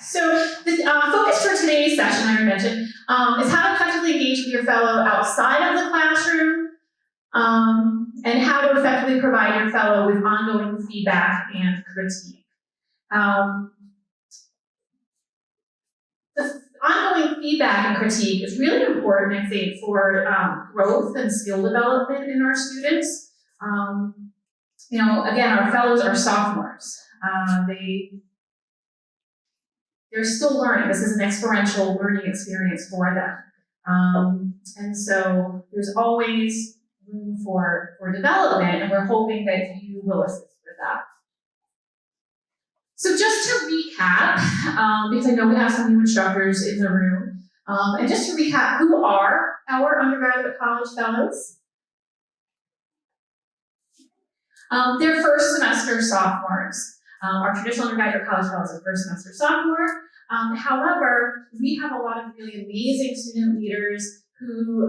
So the focus for today's session, I mentioned, is how to effectively engage with your fellow outside of the classroom, and how to effectively provide your fellow with ongoing feedback and critique. The ongoing feedback and critique is really important, I think, for growth and skill development in our students. Again, our fellows are sophomores. They're still learning. This is an experiential learning experience for them. And so there's always room for development, and we're hoping that you will assist with that. So just to recap, because I know we have some new instructors in the room, and just to recap, who are our undergraduate college fellows? They're first semester sophomores. Our traditional undergraduate college fellows are first semester sophomore. However, we have a lot of really amazing student leaders who,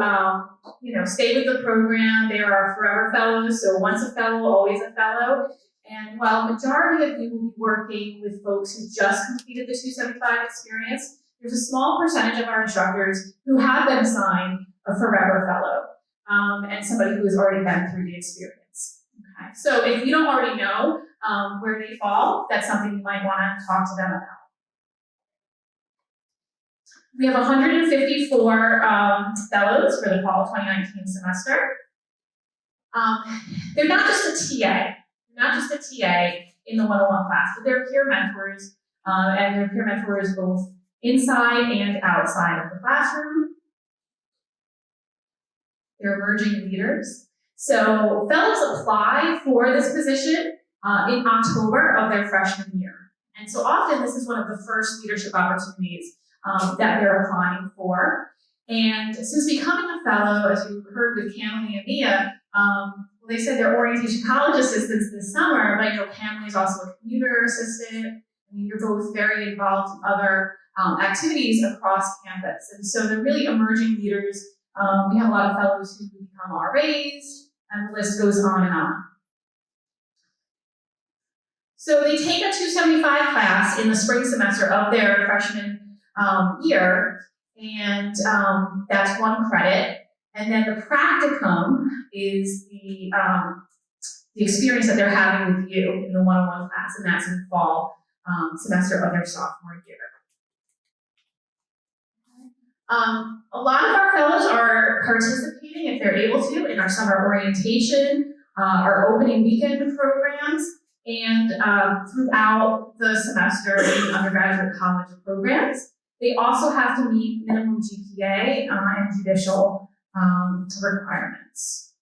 stay with the program. They are our forever fellows, so once a fellow, always a fellow. And while the majority of you will be working with folks who just completed the 275 experience, there's a small percentage of our instructors who have been assigned a forever fellow, and somebody who has already been through the experience. Okay. So if you don't already know where they fall, that's something you might want to talk to them about. We have 154 fellows for the fall 2019 semester. They're not just a TA. Not just a TA in the 101 class, but they're peer mentors, and they're peer mentors both inside and outside of the classroom. They're emerging leaders. So fellows apply for this position in October of their freshman year. And so often this is one of the first leadership opportunities that they're applying for. And since becoming a fellow, as you heard with Camille and Mia, they said they're orientation college assistants this summer, but I know Camille is also a commuter assistant. You're both very involved in other activities across campus. And so they're really emerging leaders. We have a lot of fellows who become RAs, and the list goes on and on. So they take a 275 class in the spring semester of their freshman year, and that's 1 credit. And then the practicum is the experience that they're having with you in the 101 class, and that's in the fall semester of their sophomore year. A lot of our fellows are participating, if they're able to, in our summer orientation, our opening weekend programs, and throughout the semester in undergraduate college programs. They also have to meet minimum GPA and judicial requirements.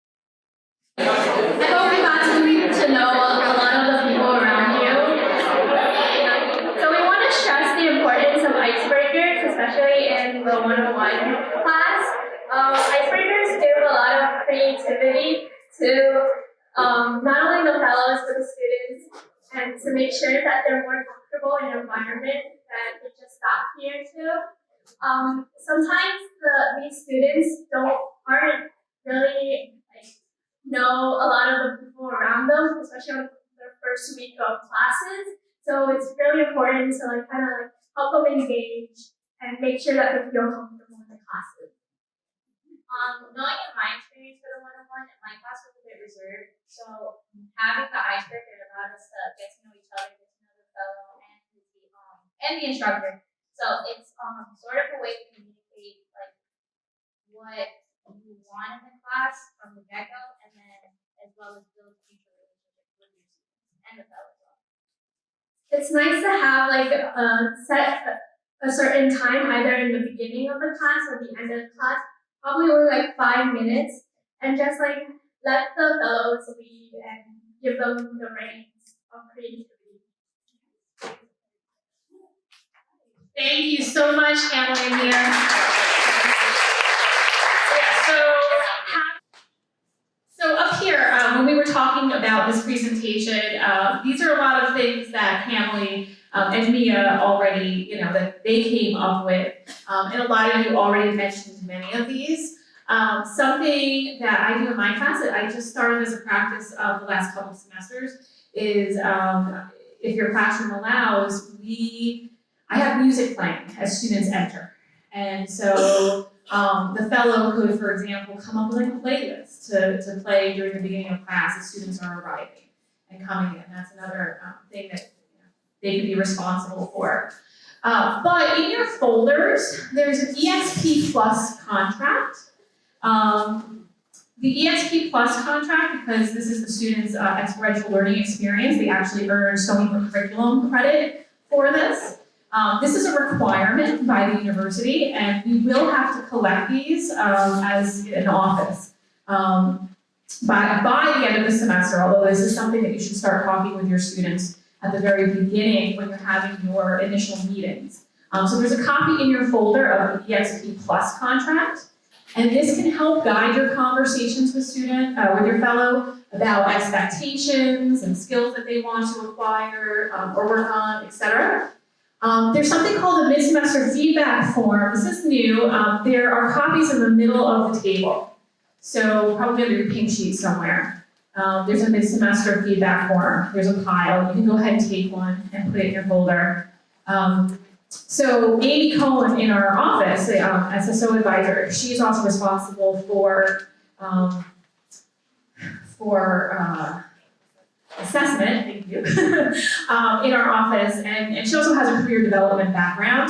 I hope we got to know a lot of the people around you. So we want to stress the importance of icebreakers, especially in the 101 class. Icebreakers give a lot of creativity to not only the fellows, but the students, and to make sure that they're more comfortable in an environment that they just got here to. Sometimes these students aren't really know a lot of the people around them, especially on their first week of classes. So it's really important to help them engage and make sure that they feel comfortable in the classes. Knowing in my experience for the 101, my class was a bit reserved. So having the icebreaker allowed us to get to know each other, get to know the fellow, and the instructor. So it's sort of a way to communicate what you want in the class from the get-go, and then as well as build future relationships with your students and the fellows. It's nice to have set a certain time, either in the beginning of the class or the end of the class, probably only 5 minutes, and just let the fellows lead and give them the reins of creativity. Thank you so much, Camille and Mia. So up here, when we were talking about this presentation, these are a lot of things that Camille and Mia already, that they came up with. And a lot of you already mentioned many of these. Something that I do in my class that I just started as a practice of the last couple of semesters is, if your classroom allows, I have music playing as students enter. And so the fellow could, for example, come up with like a playlist to play during the beginning of class as students are arriving and coming in. That's another thing that they could be responsible for. But in your folders, there's an EXP Plus contract. The EXP Plus contract, because this is the students' experiential learning experience, they actually earn so many curriculum credit for this. This is a requirement by the university, and we will have to collect these as an office by the end of the semester, although this is something that you should start talking with your students at the very beginning when you're having your initial meetings. So there's a copy in your folder of the EXP Plus contract, and this can help guide your conversations with with your fellow about expectations and skills that they want to acquire or work on, etc. There's something called a mid-semester feedback form. This is new. There are copies in the middle of the table. So probably under your pink sheet somewhere. There's a mid-semester feedback form. There's a pile. You can go ahead and take one and put it in your folder. So Amy Cohen in our office, SSO advisor, she's also responsible for assessment, thank you, in our office, and she also has a career development background.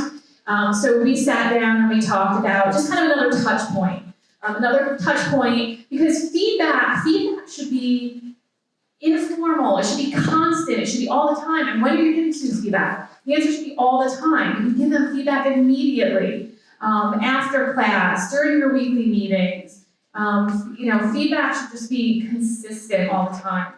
So we sat down and we talked about just kind of another touch point. Because feedback should be informal, it should be constant, it should be all the time. And when are you giving students feedback? The answer should be all the time. You can give them feedback immediately, after class, during your weekly meetings. Feedback should just be consistent all the time.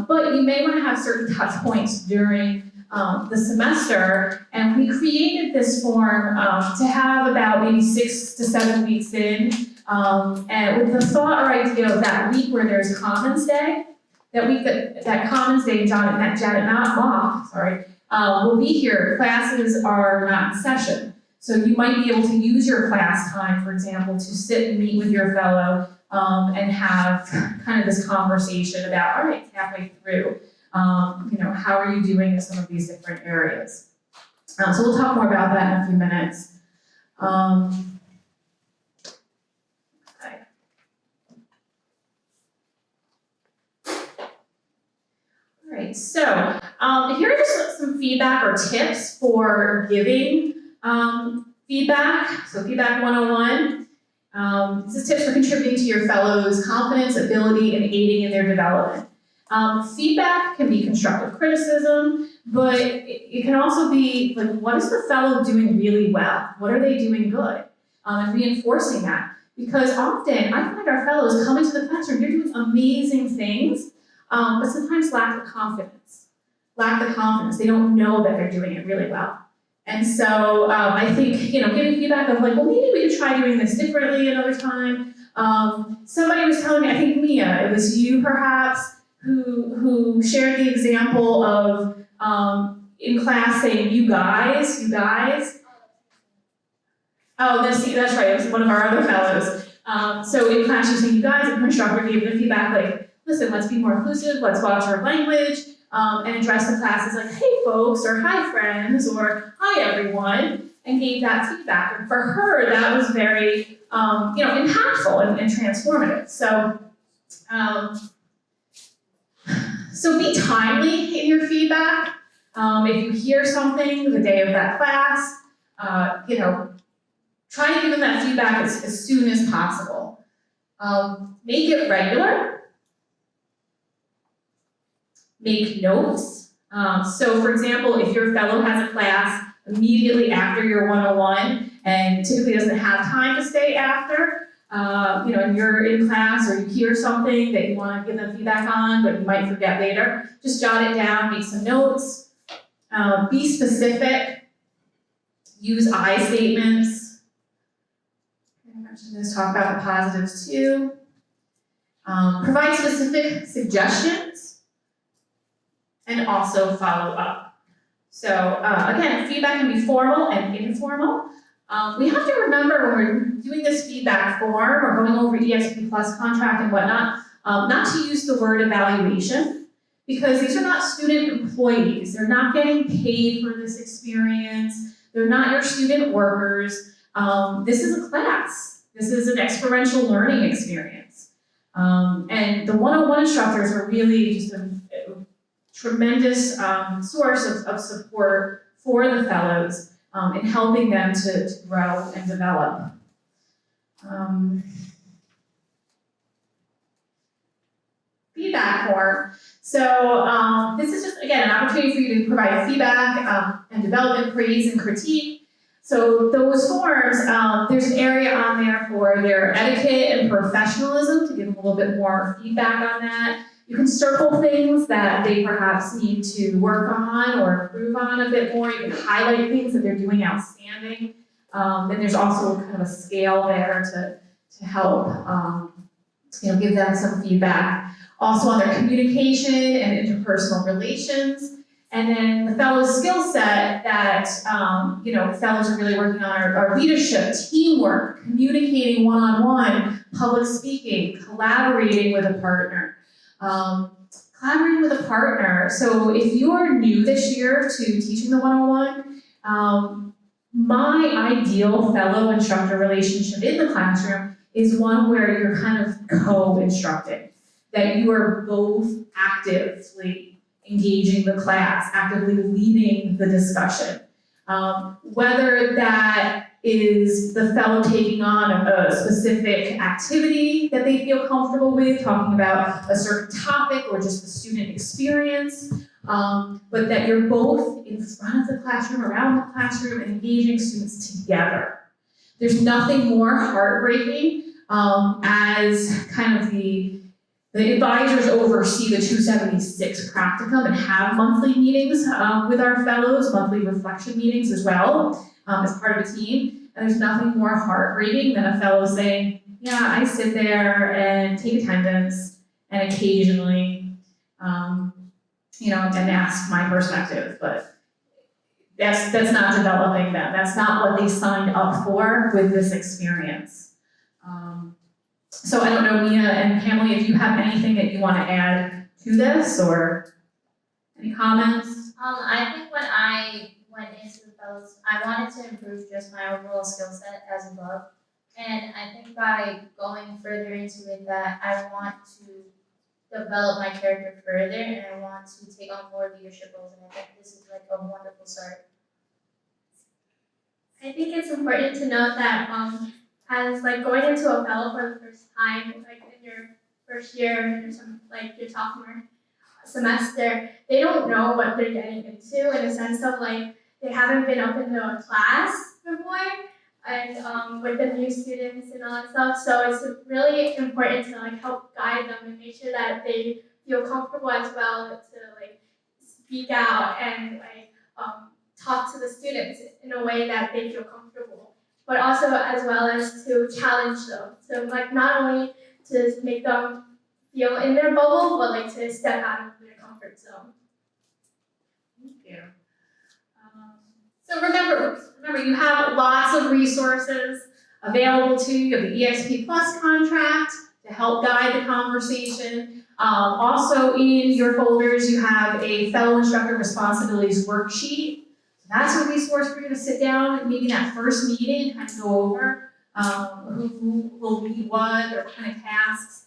But you may want to have certain touch points during the semester, and we created this form to have about maybe 6 to 7 weeks in, and with the thought or idea of that week where there's Commons Day, that Commons Day, Janet Mock, will be here. Classes are not in session. So you might be able to use your class time, for example, to sit and meet with your fellow and have kind of this conversation about, all right, halfway through, how are you doing in some of these different areas? So we'll talk more about that in a few minutes. All right, so here are just some feedback or tips for giving feedback. So feedback 101. This is tips for contributing to your fellows' confidence, ability, and aiding in their development. Feedback can be constructive criticism, but it can also be like, what is the fellow doing really well? What are they doing good? And reinforcing that. Because often, I find our fellows come into the classroom, they're doing amazing things, but sometimes lack the confidence. They don't know that they're doing it really well. And so I think, giving feedback of like, well, maybe we could try doing this differently another time. Somebody was telling me, I think Mia, it was you perhaps, who shared the example of in class saying, you guys. Oh, that's right, it was one of our other fellows. So in class you're saying, you guys, and instructor gave the feedback like, listen, let's be more inclusive, let's watch our language, and address the class as like, hey folks, or hi friends, or hi everyone, and gave that feedback. And for her, that was very, impactful and transformative. So be timely in your feedback. If you hear something the day of that class, try to give them that feedback as soon as possible. Make it regular. Make notes. So for example, if your fellow has a class immediately after your 101 and typically doesn't have time to stay after, and you're in class or you hear something that you want to give them feedback on, but you might forget later, just jot it down, make some notes. Be specific. Use I statements. I mentioned this, talk about the positives too. Provide specific suggestions. And also follow up. So again, feedback can be formal and informal. We have to remember when we're doing this feedback form or going over EXP Plus contract and whatnot, not to use the word evaluation, because these are not student employees. They're not getting paid for this experience. They're not your student workers. This is a class. This is an experiential learning experience. And the one-on-one instructors are really just a tremendous source of support for the fellows in helping them to grow and develop. Feedback form. So this is just, again, an opportunity for you to provide feedback and development, praise, and critique. So those forms, there's an area on there for their etiquette and professionalism to give them a little bit more feedback on that. You can circle things that they perhaps need to work on or improve on a bit more. You can highlight things that they're doing outstanding. Then there's also kind of a scale there to help give them some feedback. Also on their communication and interpersonal relations. And then the fellows skill set that fellows are really working on are leadership, teamwork, communicating one-on-one, public speaking, collaborating with a partner. So if you are new this year to teaching the 101, my ideal fellow instructor relationship in the classroom is one where you're kind of co-instructing, that you are both actively engaging the class, actively leading the discussion. Whether that is the fellow taking on a specific activity that they feel comfortable with, talking about a certain topic or just the student experience, but that you're both in front of the classroom, around the classroom, and engaging students together. There's nothing more heartbreaking as kind of the advisors oversee the 276 practicum and have monthly meetings with our fellows, monthly reflection meetings as well, as part of a team. And there's nothing more heartbreaking than a fellow saying, yeah, I sit there and take attendance and occasionally, and ask my perspective, but that's not developing them. That's not what they signed up for with this experience. So I don't know, Mia and Pamela, if you have anything that you want to add to this, or any comments? I think when I went into the fellows, I wanted to improve just my overall skill set as above. And I think by going further into it, that I want to develop my character further, and I want to take on more leadership roles. And I think this is like a wonderful start. I think it's important to note that as like going into a fellow for the first time, like in your first year or some like your sophomore semester, they don't know what they're getting into in a sense of like they haven't been up into a class before and with the new students and all that stuff. So it's really important to like help guide them and make sure that they feel comfortable as well to like speak out and like talk to the students in a way that they feel comfortable, but also as well as to challenge them. So like not only to make them feel in their bubble, but like to step out of their comfort zone. Thank you. So remember, you have lots of resources available to you. You have the EXP Plus contract to help guide the conversation. Also in your folders, you have a fellow instructor responsibilities worksheet. That's a resource for you to sit down and maybe that first meeting kind of go over who will lead what or what kind of tasks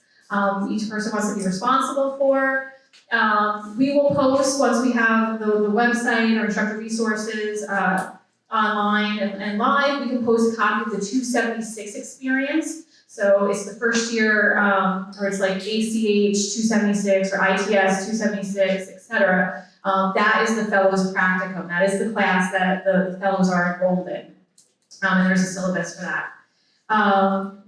each person wants to be responsible for. We will post, once we have the website or instructor resources online and live, we can post a copy of the 276 experience. So it's the first year, or it's like ACH 276 or ITS 276, etc. That is the Fellows Practicum. That is the class that the Fellows are enrolled in. And there's a syllabus for that.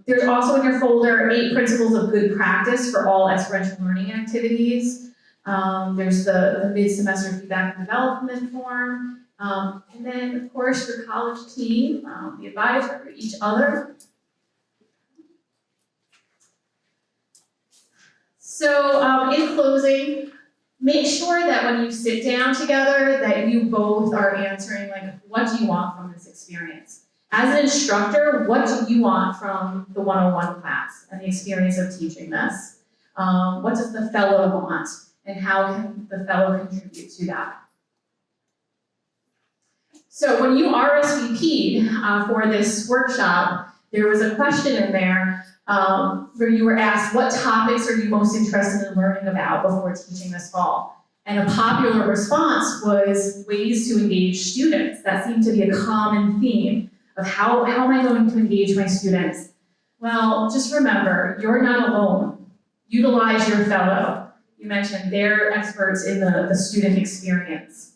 There's also in your folder 8 principles of good practice for all experiential learning activities. There's the mid-semester feedback and development form. And then, of course, your college team, the advisor, each other. So in closing, make sure that when you sit down together that you both are answering, like, what do you want from this experience? As an instructor, what do you want from the 101 class and the experience of teaching this? What does the fellow want? And how can the fellow contribute to that? So when you RSVP'd for this workshop, there was a question in there where you were asked, what topics are you most interested in learning about before teaching this fall? And a popular response was ways to engage students. That seemed to be a common theme of how am I going to engage my students? Well, just remember, you're not alone. Utilize your fellow. You mentioned they're experts in the student experience.